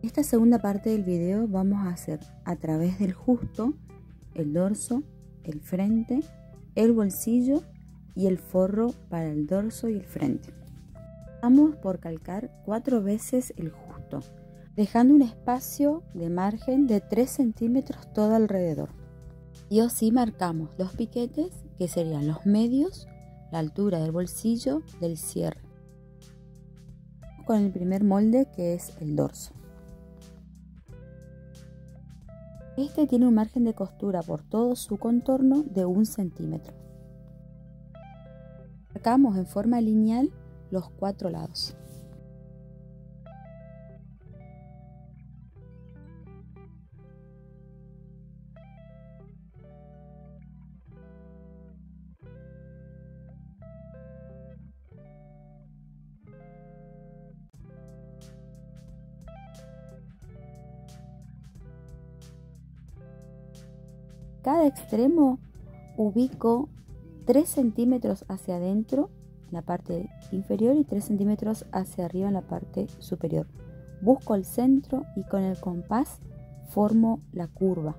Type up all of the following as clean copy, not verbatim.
Esta segunda parte del video vamos a hacer a través del justo, el dorso, el frente, el bolsillo y el forro para el dorso y el frente. Vamos por calcar 4 veces el justo, dejando un espacio de margen de 3 centímetros todo alrededor. Y así marcamos los piquetes, que serían los medios, la altura del bolsillo, del cierre. Con el primer molde, que es el dorso. Este tiene un margen de costura por todo su contorno de 1 centímetro. Marcamos en forma lineal los 4 lados. Cada extremo ubico 3 centímetros hacia adentro en la parte inferior y 3 centímetros hacia arriba en la parte superior. Busco el centro y con el compás formo la curva.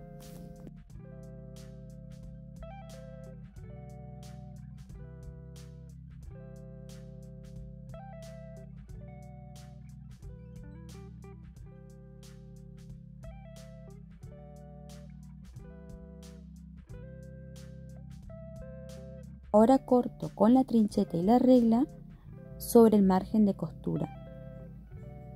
Ahora corto con la trincheta y la regla sobre el margen de costura.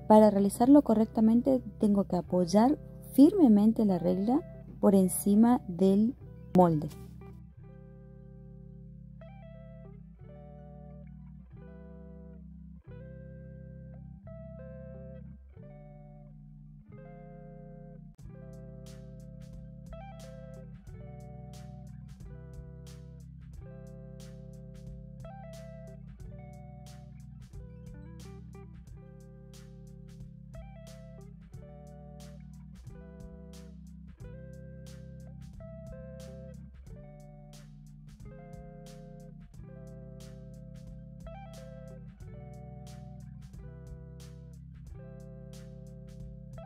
Para realizarlo correctamente tengo que apoyar firmemente la regla por encima del molde.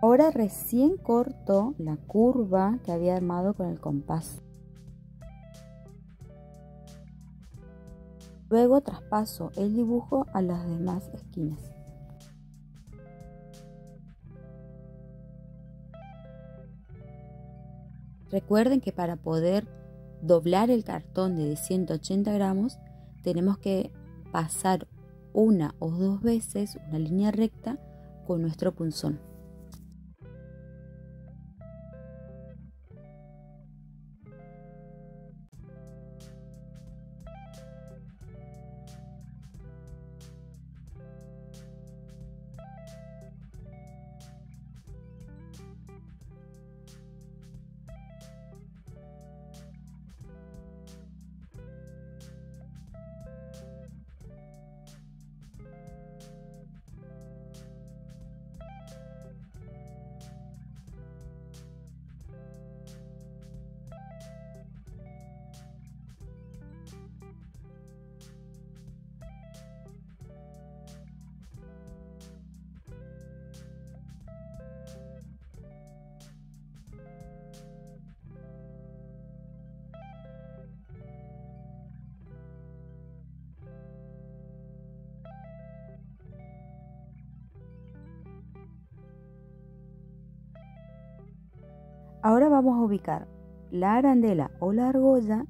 Ahora recién corto la curva que había armado con el compás. Luego traspaso el dibujo a las demás esquinas. Recuerden que para poder doblar el cartón de 180 gramos tenemos que pasar 1 o 2 veces una línea recta con nuestro punzón. Ahora vamos a ubicar la arandela o la argolla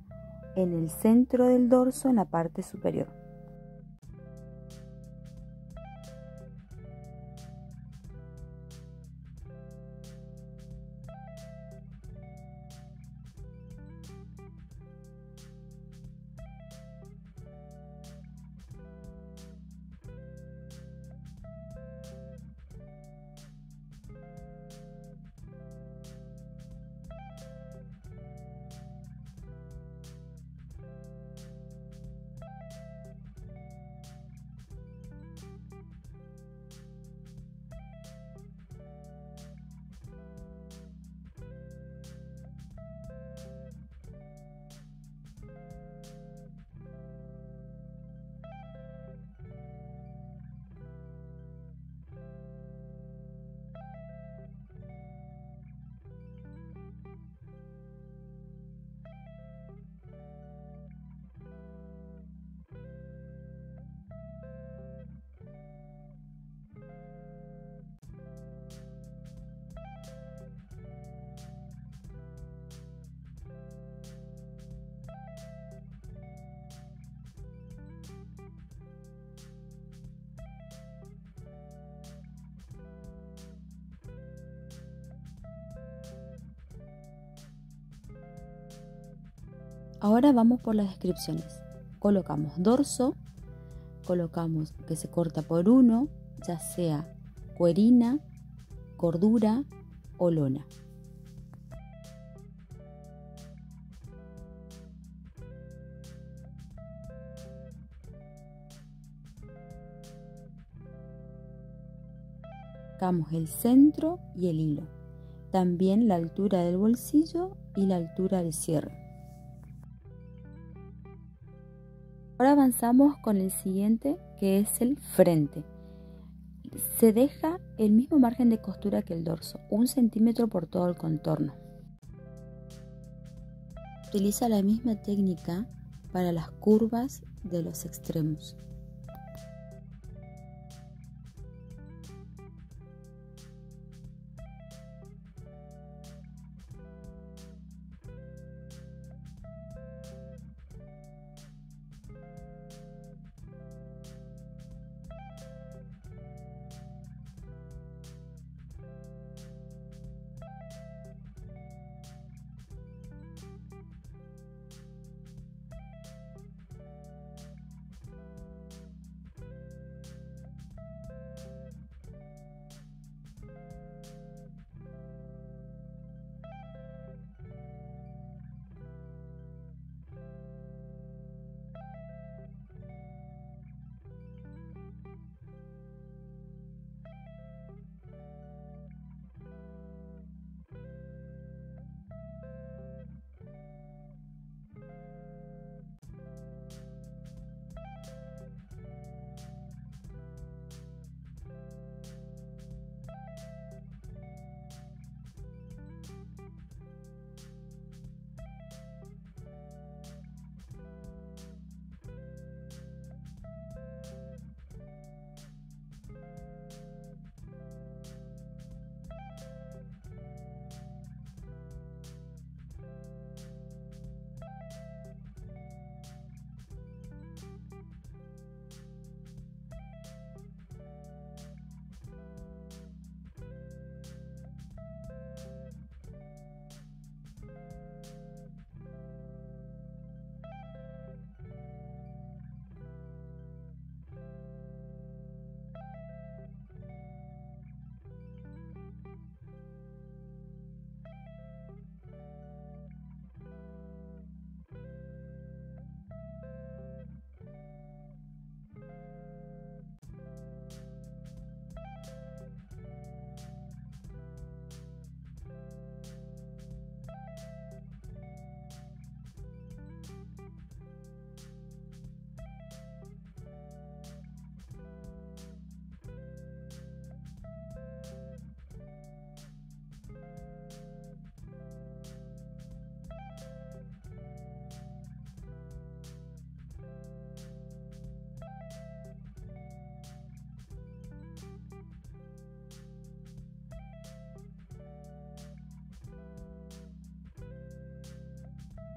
en el centro del dorso en la parte superior. Ahora vamos por las descripciones. Colocamos dorso, colocamos que se corta por 1, ya sea cuerina, cordura o lona. Marcamos el centro y el hilo, también la altura del bolsillo y la altura del cierre. Ahora avanzamos con el siguiente, que es el frente. Se deja el mismo margen de costura que el dorso, 1 centímetro por todo el contorno. Utiliza la misma técnica para las curvas de los extremos.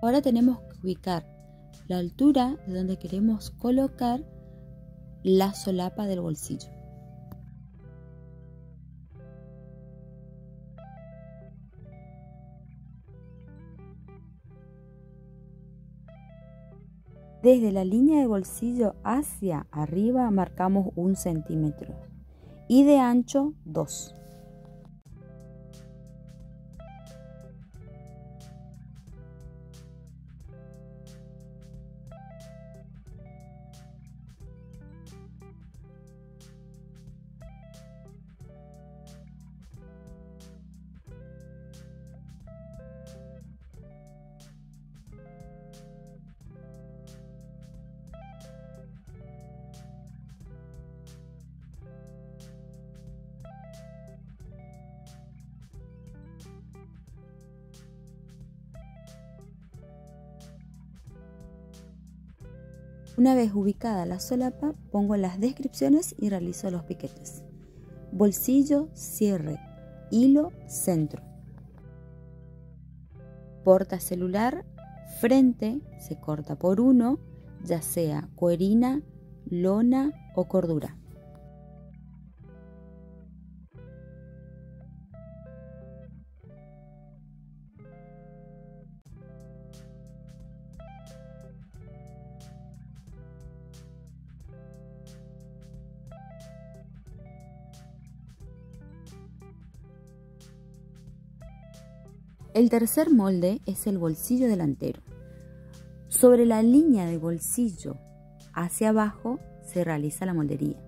Ahora tenemos que ubicar la altura de donde queremos colocar la solapa del bolsillo. Desde la línea de bolsillo hacia arriba marcamos 1 centímetro y de ancho 2. Una vez ubicada la solapa, pongo las descripciones y realizo los piquetes. Bolsillo, cierre, hilo, centro. Porta celular, frente, se corta por 1, ya sea cuerina, lona o cordura. El tercer molde es el bolsillo delantero. Sobre la línea de bolsillo hacia abajo se realiza la moldería.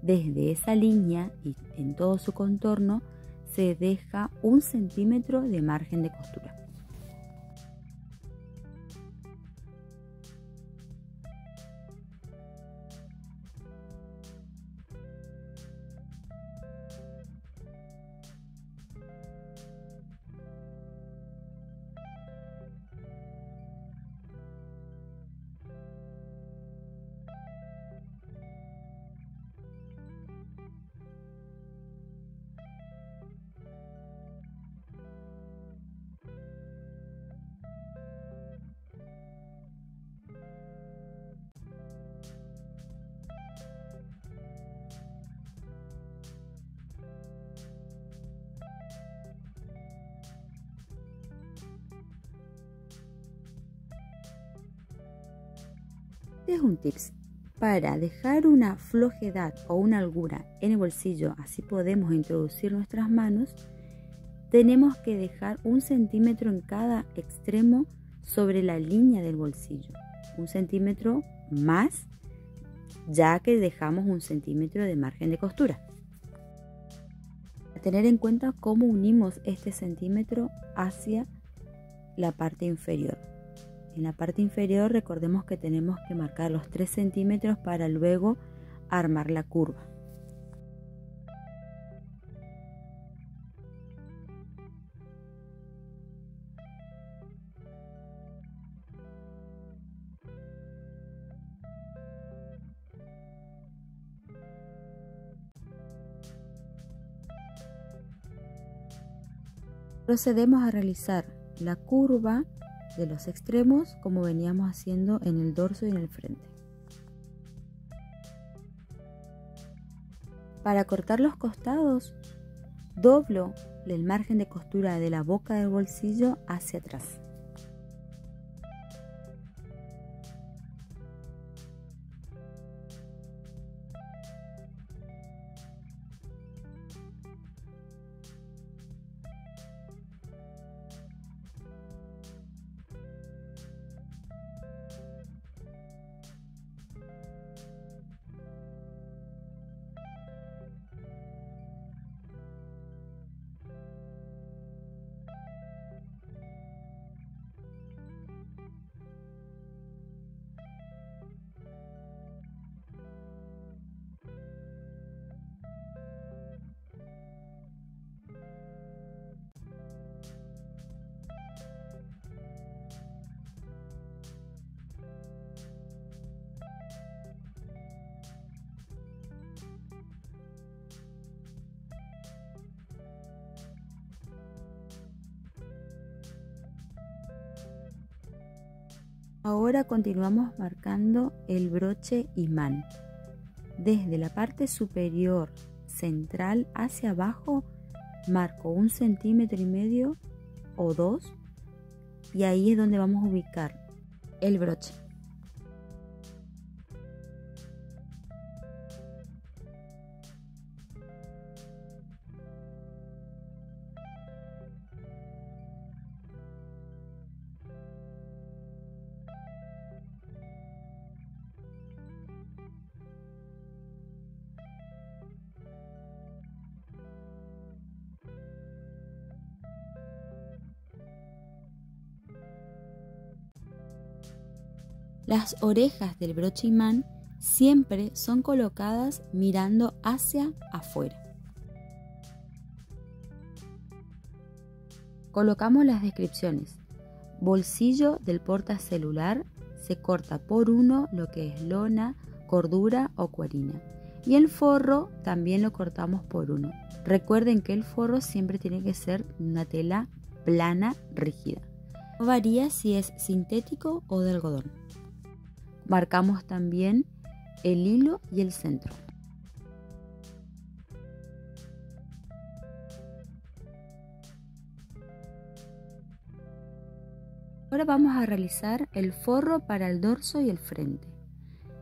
Desde esa línea y en todo su contorno se deja 1 centímetro de margen de costura. Este es un tips para dejar una flojedad o una holgura en el bolsillo, así podemos introducir nuestras manos. Tenemos que dejar 1 centímetro en cada extremo sobre la línea del bolsillo, 1 centímetro más, ya que dejamos 1 centímetro de margen de costura. A tener en cuenta cómo unimos este centímetro hacia la parte inferior. En la parte inferior recordemos que tenemos que marcar los 3 centímetros para luego armar la curva. Procedemos a realizar la curva de los extremos como veníamos haciendo en el dorso y en el frente. Para cortar los costados, doblo el margen de costura de la boca del bolsillo hacia atrás. Ahora continuamos marcando el broche imán. Desde la parte superior central hacia abajo marco 1,5 centímetros o 2 y ahí es donde vamos a ubicar el broche. Las orejas del broche imán siempre son colocadas mirando hacia afuera. Colocamos las descripciones. Bolsillo del portacelular se corta por 1 lo que es lona, cordura o cuerina. Y el forro también lo cortamos por 1. Recuerden que el forro siempre tiene que ser una tela plana, rígida. No varía si es sintético o de algodón. Marcamos también el hilo y el centro. Ahora vamos a realizar el forro para el dorso y el frente.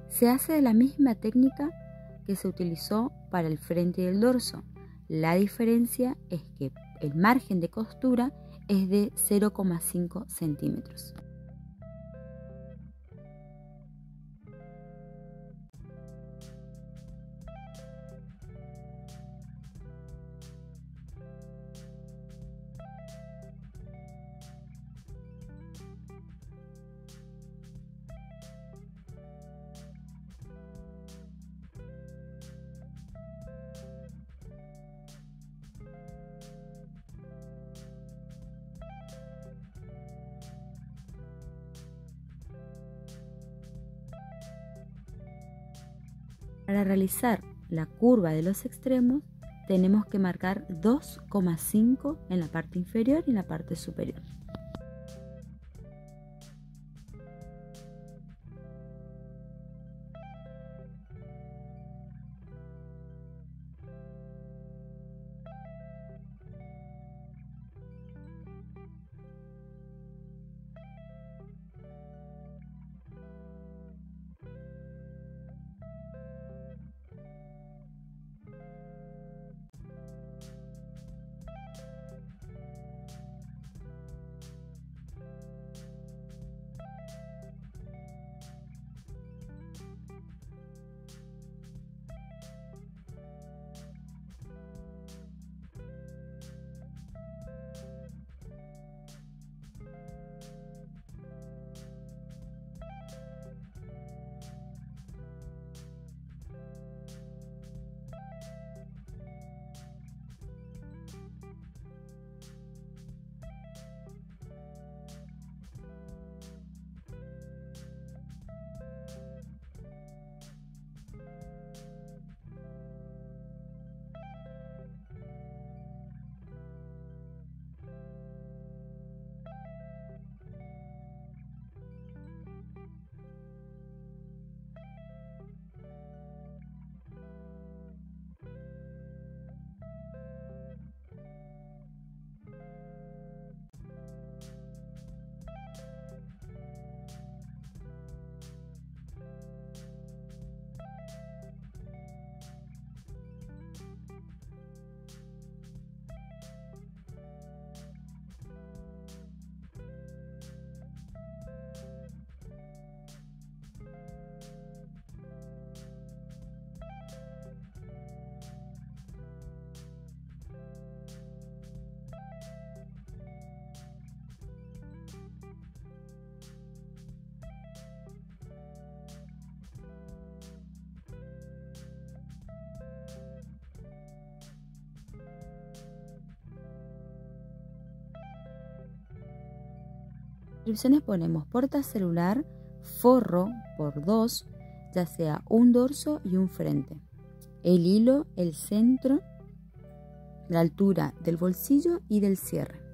Se hace de la misma técnica que se utilizó para el frente y el dorso. La diferencia es que el margen de costura es de 0,5 centímetros. Para realizar la curva de los extremos tenemos que marcar 2,5 en la parte inferior y en la parte superior. Descripciones ponemos porta celular, forro por 2, ya sea un dorso y un frente, el hilo, el centro, la altura del bolsillo y del cierre.